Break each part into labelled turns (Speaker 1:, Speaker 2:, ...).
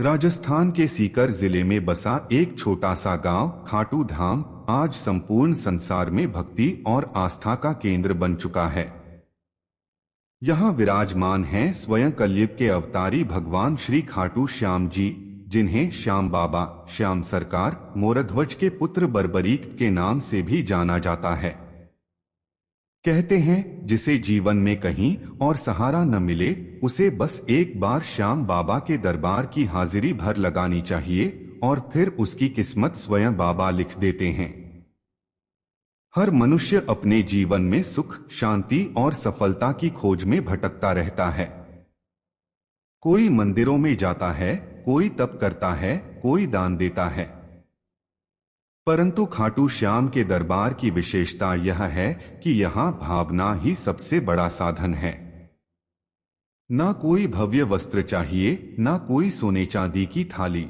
Speaker 1: राजस्थान के सीकर जिले में बसा एक छोटा सा गांव खाटू धाम आज संपूर्ण संसार में भक्ति और आस्था का केंद्र बन चुका है। यहाँ विराजमान हैं स्वयं कलयुग के अवतारी भगवान श्री खाटू श्याम जी, जिन्हें श्याम बाबा, श्याम सरकार, मोरध्वज के पुत्र बर्बरीक के नाम से भी जाना जाता है। कहते हैं जिसे जीवन में कहीं और सहारा न मिले, उसे बस एक बार श्याम बाबा के दरबार की हाजिरी भर लगानी चाहिए और फिर उसकी किस्मत स्वयं बाबा लिख देते हैं। हर मनुष्य अपने जीवन में सुख, शांति और सफलता की खोज में भटकता रहता है। कोई मंदिरों में जाता है, कोई तप करता है, कोई दान देता है, परंतु खाटू श्याम के दरबार की विशेषता यह है कि यहाँ भावना ही सबसे बड़ा साधन है। ना कोई भव्य वस्त्र चाहिए, ना कोई सोने चांदी की थाली।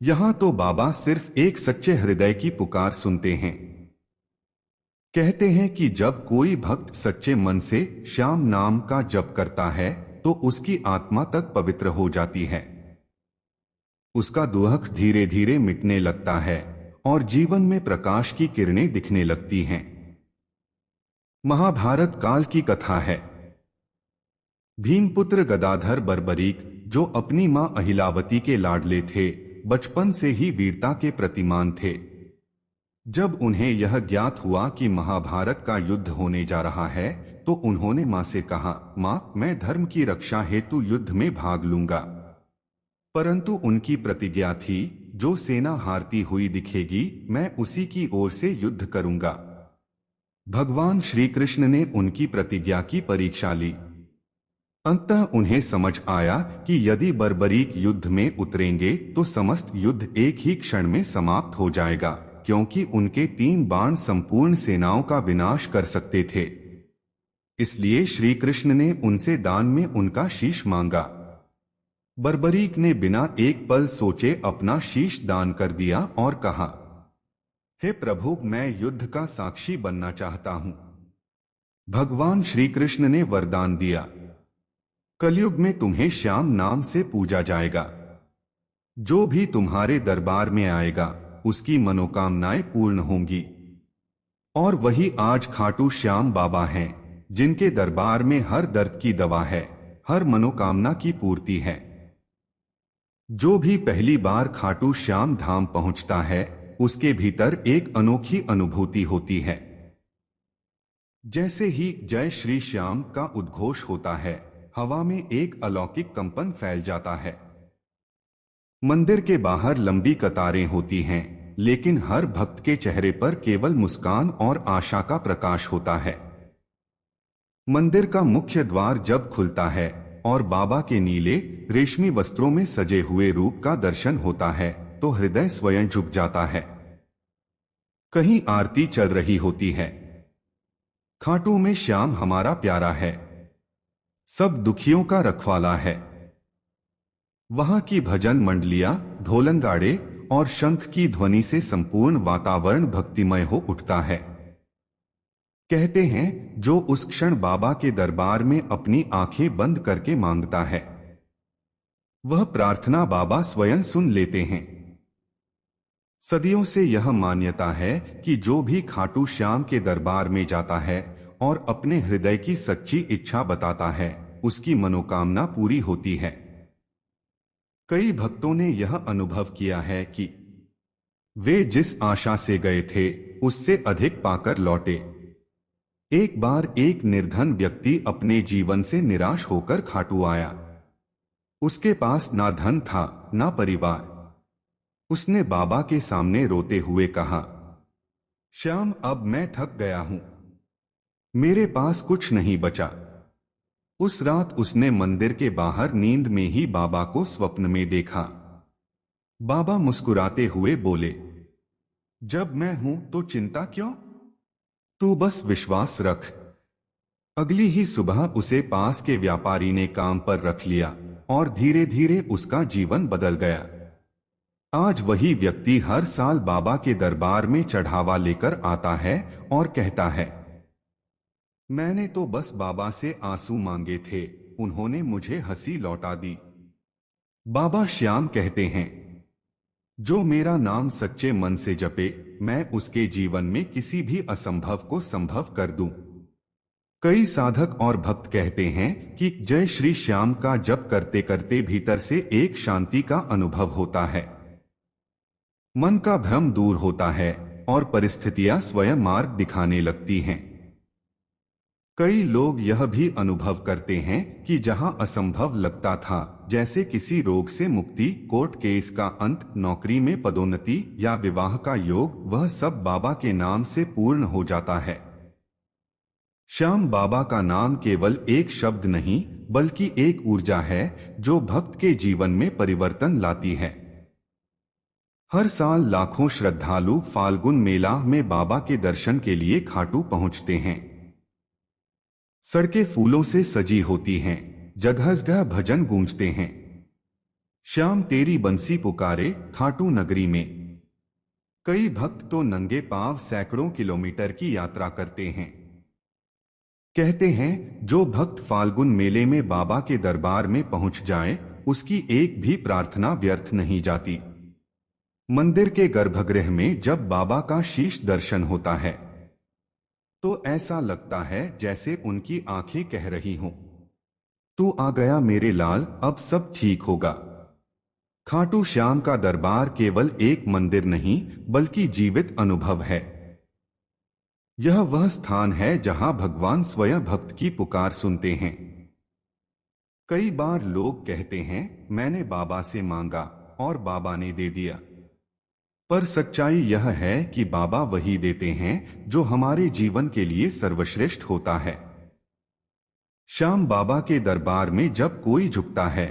Speaker 1: यहाँ तो बाबा सिर्फ एक सच्चे हृदय की पुकार सुनते हैं। कहते हैं कि जब कोई भक्त सच्चे मन से श्याम नाम का जप करता है तो उसकी आत्मा तक पवित्र हो जाती है। उसका दुख धीरे धीरे मिटने लगता है और जीवन में प्रकाश की किरणें दिखने लगती हैं। महाभारत काल की कथा है। भीमपुत्र गदाधर बर्बरीक, जो अपनी मां अहिलावती के लाडले थे, बचपन से ही वीरता के प्रतिमान थे। जब उन्हें यह ज्ञात हुआ कि महाभारत का युद्ध होने जा रहा है तो उन्होंने मां से कहा, मां, मैं धर्म की रक्षा हेतु युद्ध में भाग लूंगा। परंतु उनकी प्रतिज्ञा थी, जो सेना हारती हुई दिखेगी मैं उसी की ओर से युद्ध करूंगा। भगवान श्री कृष्ण ने उनकी प्रतिज्ञा की परीक्षा ली। अंततः उन्हें समझ आया कि यदि बर्बरीक युद्ध में उतरेंगे तो समस्त युद्ध एक ही क्षण में समाप्त हो जाएगा, क्योंकि उनके 3 बाण संपूर्ण सेनाओं का विनाश कर सकते थे। इसलिए श्री कृष्ण ने उनसे दान में उनका शीश मांगा। बर्बरीक ने बिना एक पल सोचे अपना शीश दान कर दिया और कहा, हे प्रभु, मैं युद्ध का साक्षी बनना चाहता हूं। भगवान श्री कृष्ण ने वरदान दिया, कलयुग में तुम्हें श्याम नाम से पूजा जाएगा। जो भी तुम्हारे दरबार में आएगा उसकी मनोकामनाएं पूर्ण होंगी। और वही आज खाटू श्याम बाबा हैं, जिनके दरबार में हर दर्द की दवा है, हर मनोकामना की पूर्ति है। जो भी पहली बार खाटू श्याम धाम पहुंचता है उसके भीतर एक अनोखी अनुभूति होती है। जैसे ही जय श्री श्याम का उद्घोष होता है, हवा में एक अलौकिक कंपन फैल जाता है। मंदिर के बाहर लंबी कतारें होती हैं, लेकिन हर भक्त के चेहरे पर केवल मुस्कान और आशा का प्रकाश होता है। मंदिर का मुख्य द्वार जब खुलता है और बाबा के नीले रेशमी वस्त्रों में सजे हुए रूप का दर्शन होता है तो हृदय स्वयं झुक जाता है। कहीं आरती चल रही होती है। खाटू में श्याम हमारा प्यारा है, सब दुखियों का रखवाला है। वहां की भजन मंडलियां, ढोलनगाड़े और शंख की ध्वनि से संपूर्ण वातावरण भक्तिमय हो उठता है। कहते हैं जो उस क्षण बाबा के दरबार में अपनी आंखें बंद करके मांगता है, वह प्रार्थना बाबा स्वयं सुन लेते हैं। सदियों से यह मान्यता है कि जो भी खाटू श्याम के दरबार में जाता है और अपने हृदय की सच्ची इच्छा बताता है, उसकी मनोकामना पूरी होती है। कई भक्तों ने यह अनुभव किया है कि वे जिस आशा से गए थे उससे अधिक पाकर लौटे। एक बार एक निर्धन व्यक्ति अपने जीवन से निराश होकर खाटू आया। उसके पास ना धन था, ना परिवार। उसने बाबा के सामने रोते हुए कहा, श्याम, अब मैं थक गया हूं, मेरे पास कुछ नहीं बचा। उस रात उसने मंदिर के बाहर नींद में ही बाबा को स्वप्न में देखा। बाबा मुस्कुराते हुए बोले, जब मैं हूं तो चिंता क्यों, तू बस विश्वास रख। अगली ही सुबह उसे पास के व्यापारी ने काम पर रख लिया और धीरे धीरे उसका जीवन बदल गया। आज वही व्यक्ति हर साल बाबा के दरबार में चढ़ावा लेकर आता है और कहता है, मैंने तो बस बाबा से आंसू मांगे थे, उन्होंने मुझे हंसी लौटा दी। बाबा श्याम कहते हैं, जो मेरा नाम सच्चे मन से जपे, मैं उसके जीवन में किसी भी असंभव को संभव कर दूं। कई साधक और भक्त कहते हैं कि जय श्री श्याम का जप करते करते भीतर से एक शांति का अनुभव होता है। मन का भ्रम दूर होता है और परिस्थितियां स्वयं मार्ग दिखाने लगती हैं। कई लोग यह भी अनुभव करते हैं कि जहां असंभव लगता था, जैसे किसी रोग से मुक्ति, कोर्ट केस का अंत, नौकरी में पदोन्नति या विवाह का योग, वह सब बाबा के नाम से पूर्ण हो जाता है। श्याम बाबा का नाम केवल एक शब्द नहीं, बल्कि एक ऊर्जा है जो भक्त के जीवन में परिवर्तन लाती है। हर साल लाखों श्रद्धालु फाल्गुन मेला में बाबा के दर्शन के लिए खाटू पहुंचते हैं। सड़कें फूलों से सजी होती हैं, जगह जगह भजन गूंजते हैं। श्याम तेरी बंसी पुकारे खाटू नगरी में। कई भक्त तो नंगे पांव सैकड़ों किलोमीटर की यात्रा करते हैं। कहते हैं, जो भक्त फाल्गुन मेले में बाबा के दरबार में पहुंच जाए, उसकी एक भी प्रार्थना व्यर्थ नहीं जाती। मंदिर के गर्भगृह में जब बाबा का शीश दर्शन होता है तो ऐसा लगता है जैसे उनकी आंखें कह रही हों, तू आ गया मेरे लाल, अब सब ठीक होगा। खाटू श्याम का दरबार केवल एक मंदिर नहीं, बल्कि जीवित अनुभव है। यह वह स्थान है जहां भगवान स्वयं भक्त की पुकार सुनते हैं। कई बार लोग कहते हैं, मैंने बाबा से मांगा और बाबा ने दे दिया। पर सच्चाई यह है कि बाबा वही देते हैं जो हमारे जीवन के लिए सर्वश्रेष्ठ होता है। श्याम बाबा के दरबार में जब कोई झुकता है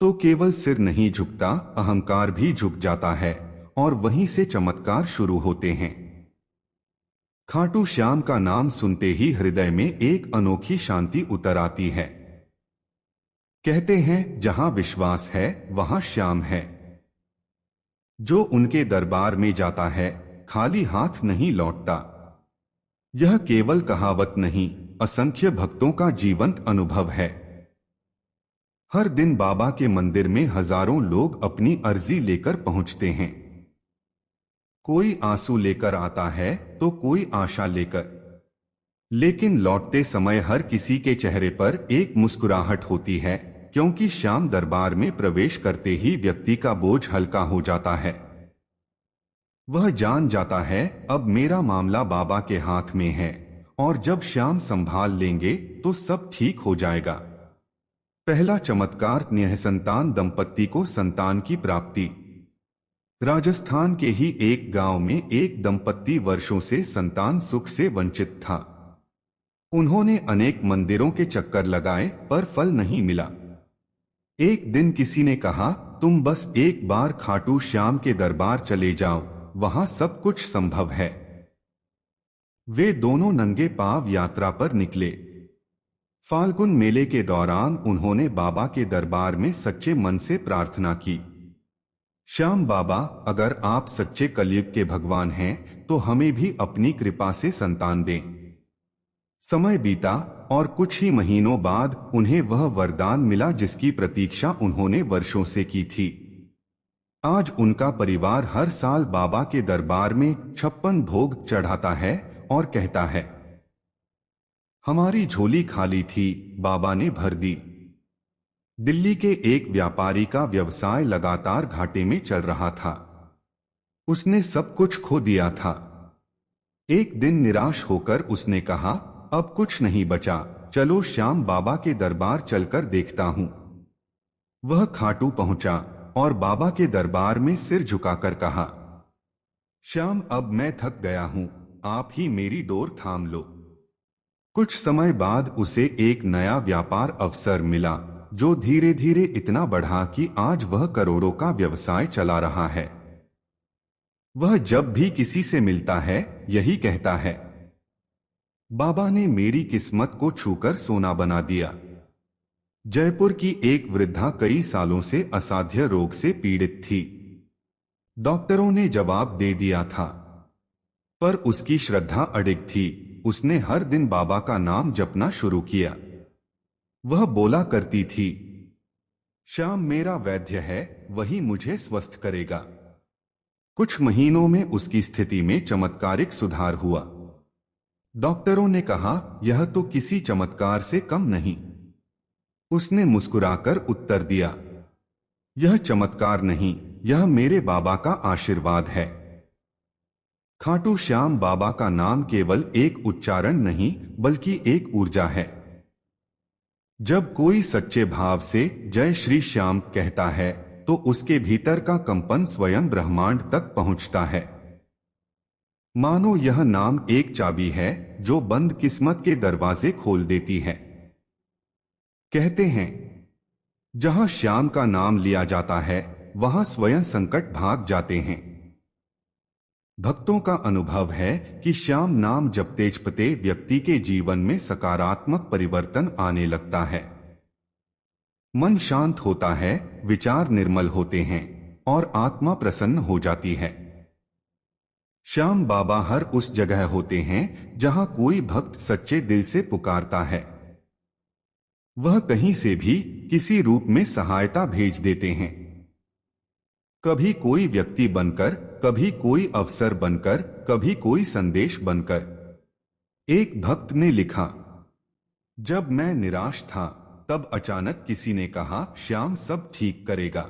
Speaker 1: तो केवल सिर नहीं झुकता, अहंकार भी झुक जाता है और वहीं से चमत्कार शुरू होते हैं। खाटू श्याम का नाम सुनते ही हृदय में एक अनोखी शांति उतर आती है। कहते हैं, जहां विश्वास है वहां श्याम है। जो उनके दरबार में जाता है खाली हाथ नहीं लौटता। यह केवल कहावत नहीं, असंख्य भक्तों का जीवंत अनुभव है। हर दिन बाबा के मंदिर में हजारों लोग अपनी अर्जी लेकर पहुंचते हैं। कोई आंसू लेकर आता है तो कोई आशा लेकर, लेकिन लौटते समय हर किसी के चेहरे पर एक मुस्कुराहट होती है, क्योंकि श्याम दरबार में प्रवेश करते ही व्यक्ति का बोझ हल्का हो जाता है। वह जान जाता है अब मेरा मामला बाबा के हाथ में है, और जब श्याम संभाल लेंगे तो सब ठीक हो जाएगा। पहला चमत्कार, निःसंतान दंपत्ति को संतान की प्राप्ति। राजस्थान के ही एक गांव में एक दंपत्ति वर्षों से संतान सुख से वंचित था। उन्होंने अनेक मंदिरों के चक्कर लगाए पर फल नहीं मिला। एक दिन किसी ने कहा, तुम बस एक बार खाटू श्याम के दरबार चले जाओ, वहां सब कुछ संभव है। वे दोनों नंगे पांव यात्रा पर निकले। फाल्गुन मेले के दौरान उन्होंने बाबा के दरबार में सच्चे मन से प्रार्थना की, श्याम बाबा, अगर आप सच्चे कलयुग के भगवान हैं तो हमें भी अपनी कृपा से संतान दें। समय बीता और कुछ ही महीनों बाद उन्हें वह वरदान मिला जिसकी प्रतीक्षा उन्होंने वर्षों से की थी। आज उनका परिवार हर साल बाबा के दरबार में 56 भोग चढ़ाता है और कहता है, हमारी झोली खाली थी, बाबा ने भर दी। दिल्ली के एक व्यापारी का व्यवसाय लगातार घाटे में चल रहा था। उसने सब कुछ खो दिया था। एक दिन निराश होकर उसने कहा, अब कुछ नहीं बचा, चलो श्याम बाबा के दरबार चलकर देखता हूं। वह खाटू पहुंचा और बाबा के दरबार में सिर झुकाकर कहा, श्याम, अब मैं थक गया हूं, आप ही मेरी डोर थाम लो। कुछ समय बाद उसे एक नया व्यापार अवसर मिला, जो धीरे धीरे इतना बढ़ा कि आज वह करोड़ों का व्यवसाय चला रहा है। वह जब भी किसी से मिलता है यही कहता है, बाबा ने मेरी किस्मत को छूकर सोना बना दिया। जयपुर की एक वृद्धा कई सालों से असाध्य रोग से पीड़ित थी। डॉक्टरों ने जवाब दे दिया था, पर उसकी श्रद्धा अडिग थी। उसने हर दिन बाबा का नाम जपना शुरू किया। वह बोला करती थी, श्याम मेरा वैद्य है, वही मुझे स्वस्थ करेगा। कुछ महीनों में उसकी स्थिति में चमत्कारिक सुधार हुआ। डॉक्टरों ने कहा, यह तो किसी चमत्कार से कम नहीं। उसने मुस्कुराकर उत्तर दिया, यह चमत्कार नहीं, यह मेरे बाबा का आशीर्वाद है। खाटू श्याम बाबा का नाम केवल एक उच्चारण नहीं, बल्कि एक ऊर्जा है। जब कोई सच्चे भाव से जय श्री श्याम कहता है, तो उसके भीतर का कंपन स्वयं ब्रह्मांड तक पहुंचता है। मानो यह नाम एक चाबी है जो बंद किस्मत के दरवाजे खोल देती है। कहते हैं, जहां श्याम का नाम लिया जाता है, वहां स्वयं संकट भाग जाते हैं। भक्तों का अनुभव है कि श्याम नाम जपते जपते व्यक्ति के जीवन में सकारात्मक परिवर्तन आने लगता है। मन शांत होता है, विचार निर्मल होते हैं और आत्मा प्रसन्न हो जाती है। श्याम बाबा हर उस जगह होते हैं जहां कोई भक्त सच्चे दिल से पुकारता है। वह कहीं से भी किसी रूप में सहायता भेज देते हैं। कभी कोई व्यक्ति बनकर, कभी कोई अवसर बनकर, कभी कोई संदेश बनकर। एक भक्त ने लिखा, जब मैं निराश था, तब अचानक किसी ने कहा, श्याम सब ठीक करेगा।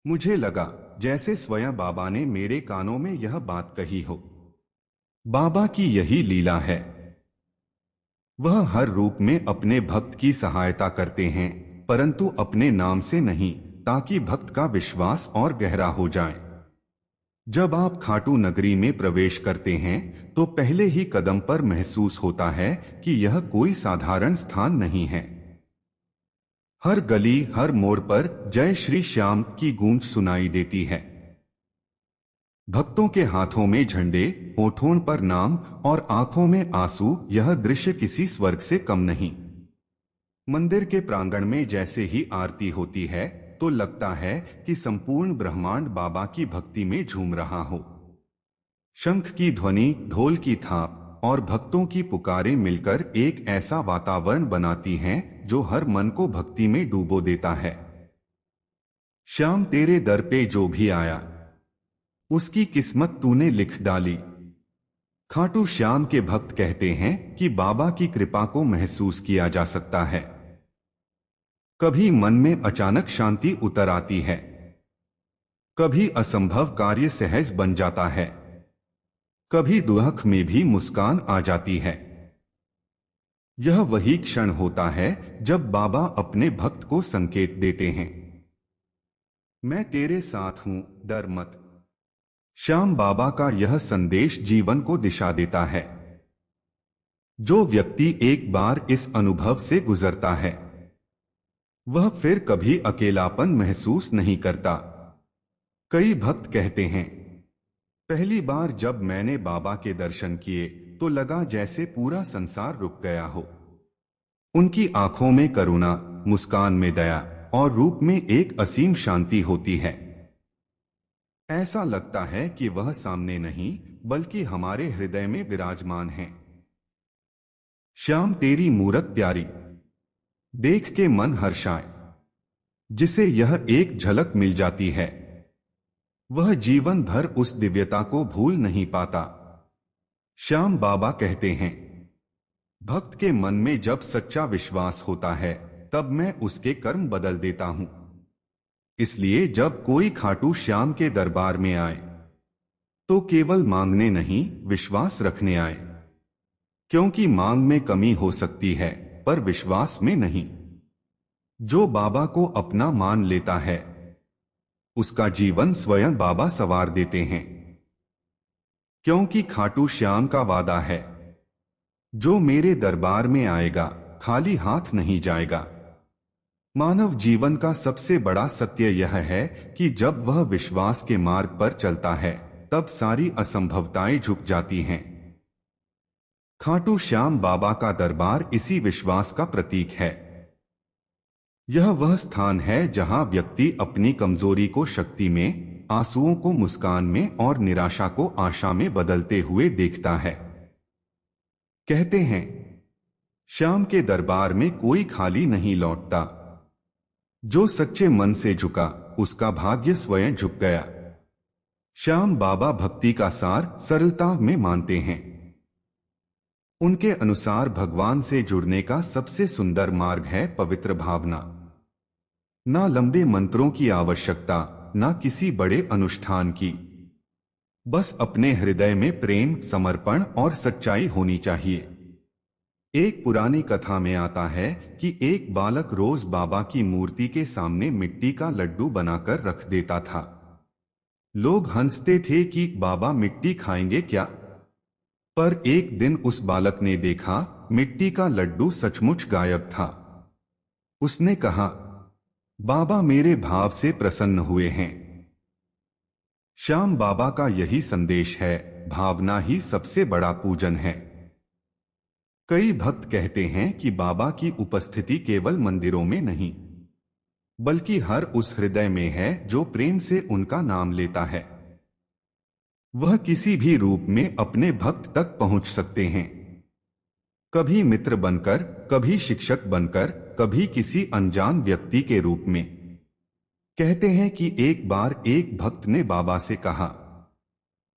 Speaker 1: मुझे लगा जैसे स्वयं बाबा ने मेरे कानों में यह बात कही हो। बाबा की यही लीला है। वह हर रूप में अपने भक्त की सहायता करते हैं, परंतु अपने नाम से नहीं, ताकि भक्त का विश्वास और गहरा हो जाए। जब आप खाटू नगरी में प्रवेश करते हैं, तो पहले ही कदम पर महसूस होता है कि यह कोई साधारण स्थान नहीं है। हर गली, हर मोड़ पर जय श्री श्याम की गूंज सुनाई देती है। भक्तों के हाथों में झंडे, होठों पर नाम और आंखों में आंसू, यह दृश्य किसी स्वर्ग से कम नहीं। मंदिर के प्रांगण में जैसे ही आरती होती है, तो लगता है कि संपूर्ण ब्रह्मांड बाबा की भक्ति में झूम रहा हो। शंख की ध्वनि, ढोल की थाप और भक्तों की पुकारें मिलकर एक ऐसा वातावरण बनाती हैं जो हर मन को भक्ति में डूबो देता है। श्याम तेरे दर पे जो भी आया, उसकी किस्मत तूने लिख डाली। खाटू श्याम के भक्त कहते हैं कि बाबा की कृपा को महसूस किया जा सकता है। कभी मन में अचानक शांति उतर आती है, कभी असंभव कार्य सहज बन जाता है, कभी दुख में भी मुस्कान आ जाती है। यह वही क्षण होता है जब बाबा अपने भक्त को संकेत देते हैं, मैं तेरे साथ हूं, डर मत। श्याम बाबा का यह संदेश जीवन को दिशा देता है। जो व्यक्ति एक बार इस अनुभव से गुजरता है, वह फिर कभी अकेलापन महसूस नहीं करता। कई भक्त कहते हैं, पहली बार जब मैंने बाबा के दर्शन किए, तो लगा जैसे पूरा संसार रुक गया हो। उनकी आंखों में करुणा, मुस्कान में दया और रूप में एक असीम शांति होती है। ऐसा लगता है कि वह सामने नहीं, बल्कि हमारे हृदय में विराजमान है। श्याम तेरी मूरत प्यारी, देख के मन हर्षाए। जिसे यह एक झलक मिल जाती है, वह जीवन भर उस दिव्यता को भूल नहीं पाता। श्याम बाबा कहते हैं, भक्त के मन में जब सच्चा विश्वास होता है, तब मैं उसके कर्म बदल देता हूं। इसलिए जब कोई खाटू श्याम के दरबार में आए, तो केवल मांगने नहीं, विश्वास रखने आए। क्योंकि मांग में कमी हो सकती है, पर विश्वास में नहीं। जो बाबा को अपना मान लेता है, उसका जीवन स्वयं बाबा संवार देते हैं। क्योंकि खाटू श्याम का वादा है, जो मेरे दरबार में आएगा, खाली हाथ नहीं जाएगा। मानव जीवन का सबसे बड़ा सत्य यह है कि जब वह विश्वास के मार्ग पर चलता है, तब सारी असंभवताएं झुक जाती हैं। खाटू श्याम बाबा का दरबार इसी विश्वास का प्रतीक है। यह वह स्थान है जहां व्यक्ति अपनी कमजोरी को शक्ति में, आंसुओं को मुस्कान में और निराशा को आशा में बदलते हुए देखता है। कहते हैं, श्याम के दरबार में कोई खाली नहीं लौटता। जो सच्चे मन से झुका उसका भाग्य स्वयं झुक गया। श्याम बाबा भक्ति का सार सरलता में मानते हैं। उनके अनुसार भगवान से जुड़ने का सबसे सुंदर मार्ग है पवित्र भावना। ना लंबे मंत्रों की आवश्यकता, ना किसी बड़े अनुष्ठान की। बस अपने हृदय में प्रेम, समर्पण और सच्चाई होनी चाहिए। एक पुरानी कथा में आता है कि एक बालक रोज बाबा की मूर्ति के सामने मिट्टी का लड्डू बनाकर रख देता था। लोग हंसते थे कि बाबा मिट्टी खाएंगे क्या? पर एक दिन उस बालक ने देखा, मिट्टी का लड्डू सचमुच गायब था। उसने कहा, बाबा मेरे भाव से प्रसन्न हुए हैं। श्याम बाबा का यही संदेश है, भावना ही सबसे बड़ा पूजन है। कई भक्त कहते हैं कि बाबा की उपस्थिति केवल मंदिरों में नहीं, बल्कि हर उस हृदय में है जो प्रेम से उनका नाम लेता है। वह किसी भी रूप में अपने भक्त तक पहुंच सकते हैं। कभी मित्र बनकर, कभी शिक्षक बनकर, कभी किसी अनजान व्यक्ति के रूप में। कहते हैं कि एक बार एक भक्त ने बाबा से कहा,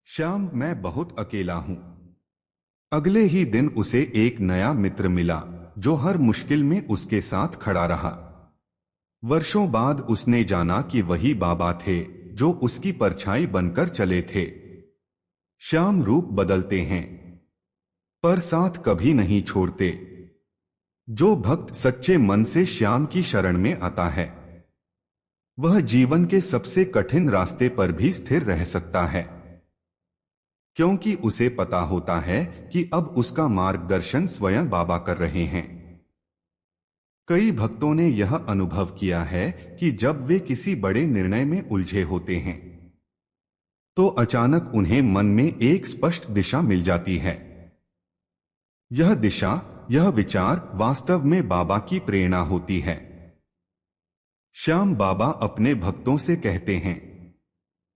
Speaker 1: श्याम मैं बहुत अकेला हूं। अगले ही दिन उसे एक नया मित्र मिला जो हर मुश्किल में उसके साथ खड़ा रहा। वर्षों बाद उसने जाना कि वही बाबा थे जो उसकी परछाई बनकर चले थे। श्याम रूप बदलते हैं, पर साथ कभी नहीं छोड़ते। जो भक्त सच्चे मन से श्याम की शरण में आता है, वह जीवन के सबसे कठिन रास्ते पर भी स्थिर रह सकता है, क्योंकि उसे पता होता है कि अब उसका मार्गदर्शन स्वयं बाबा कर रहे हैं। कई भक्तों ने यह अनुभव किया है कि जब वे किसी बड़े निर्णय में उलझे होते हैं, तो अचानक उन्हें मन में एक स्पष्ट दिशा मिल जाती है। यह दिशा, यह विचार वास्तव में बाबा की प्रेरणा होती है। श्याम बाबा अपने भक्तों से कहते हैं,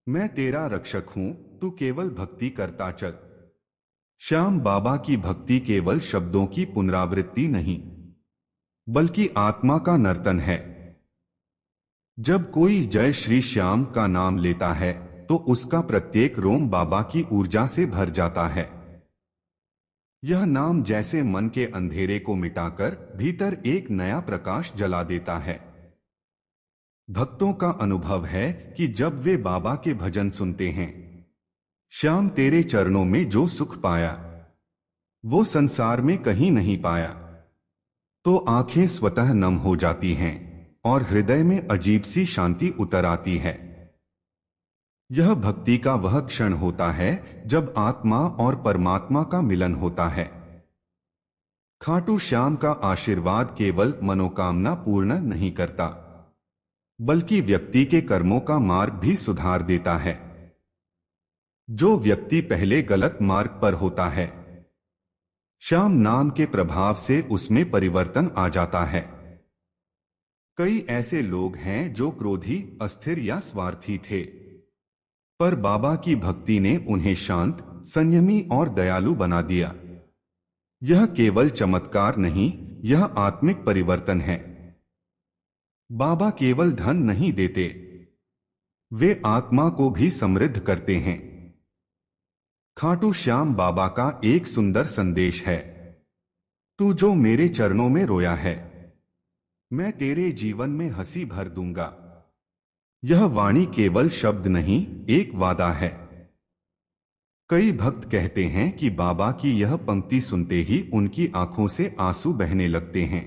Speaker 1: मैं तेरा रक्षक हूं, तू केवल भक्ति करता चल। श्याम बाबा की भक्ति केवल शब्दों की पुनरावृत्ति नहीं, बल्कि आत्मा का नर्तन है। जब कोई जय श्री श्याम का नाम लेता है, तो उसका प्रत्येक रोम बाबा की ऊर्जा से भर जाता है। यह नाम जैसे मन के अंधेरे को मिटाकर भीतर एक नया प्रकाश जला देता है। भक्तों का अनुभव है कि जब वे बाबा के भजन सुनते हैं, श्याम तेरे चरणों में जो सुख पाया, वो संसार में कहीं नहीं पाया, तो आंखें स्वतः नम हो जाती हैं और हृदय में अजीब सी शांति उतर आती है। यह भक्ति का वह क्षण होता है जब आत्मा और परमात्मा का मिलन होता है। खाटू श्याम का आशीर्वाद केवल मनोकामना पूर्ण नहीं करता, बल्कि व्यक्ति के कर्मों का मार्ग भी सुधार देता है। जो व्यक्ति पहले गलत मार्ग पर होता है, श्याम नाम के प्रभाव से उसमें परिवर्तन आ जाता है। कई ऐसे लोग हैं जो क्रोधी, अस्थिर या स्वार्थी थे, पर बाबा की भक्ति ने उन्हें शांत, संयमी और दयालु बना दिया। यह केवल चमत्कार नहीं, यह आत्मिक परिवर्तन है। बाबा केवल धन नहीं देते, वे आत्मा को भी समृद्ध करते हैं। खाटू श्याम बाबा का एक सुंदर संदेश है, तू जो मेरे चरणों में रोया है, मैं तेरे जीवन में हंसी भर दूंगा। यह वाणी केवल शब्द नहीं, एक वादा है। कई भक्त कहते हैं कि बाबा की यह पंक्ति सुनते ही उनकी आंखों से आंसू बहने लगते हैं,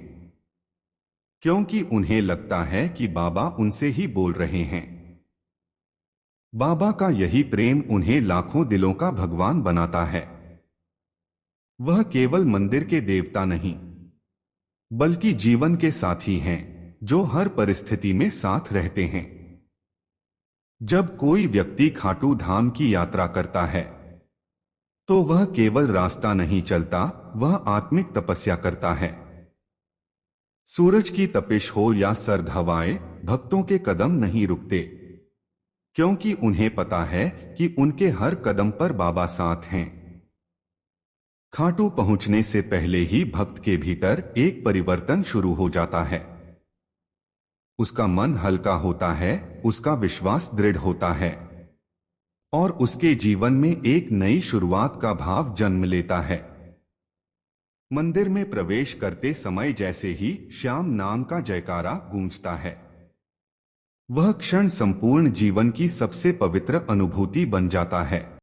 Speaker 1: क्योंकि उन्हें लगता है कि बाबा उनसे ही बोल रहे हैं। बाबा का यही प्रेम उन्हें लाखों दिलों का भगवान बनाता है। वह केवल मंदिर के देवता नहीं, बल्कि जीवन के साथी हैं जो हर परिस्थिति में साथ रहते हैं। जब कोई व्यक्ति खाटू धाम की यात्रा करता है, तो वह केवल रास्ता नहीं चलता, वह आत्मिक तपस्या करता है। सूरज की तपिश हो या सर्द हवाएं, भक्तों के कदम नहीं रुकते, क्योंकि उन्हें पता है कि उनके हर कदम पर बाबा साथ हैं। खाटू पहुंचने से पहले ही भक्त के भीतर एक परिवर्तन शुरू हो जाता है। उसका मन हल्का होता है, उसका विश्वास दृढ़ होता है और उसके जीवन में एक नई शुरुआत का भाव जन्म लेता है। मंदिर में प्रवेश करते समय जैसे ही श्याम नाम का जयकारा गूंजता है, वह क्षण संपूर्ण जीवन की सबसे पवित्र अनुभूति बन जाता है।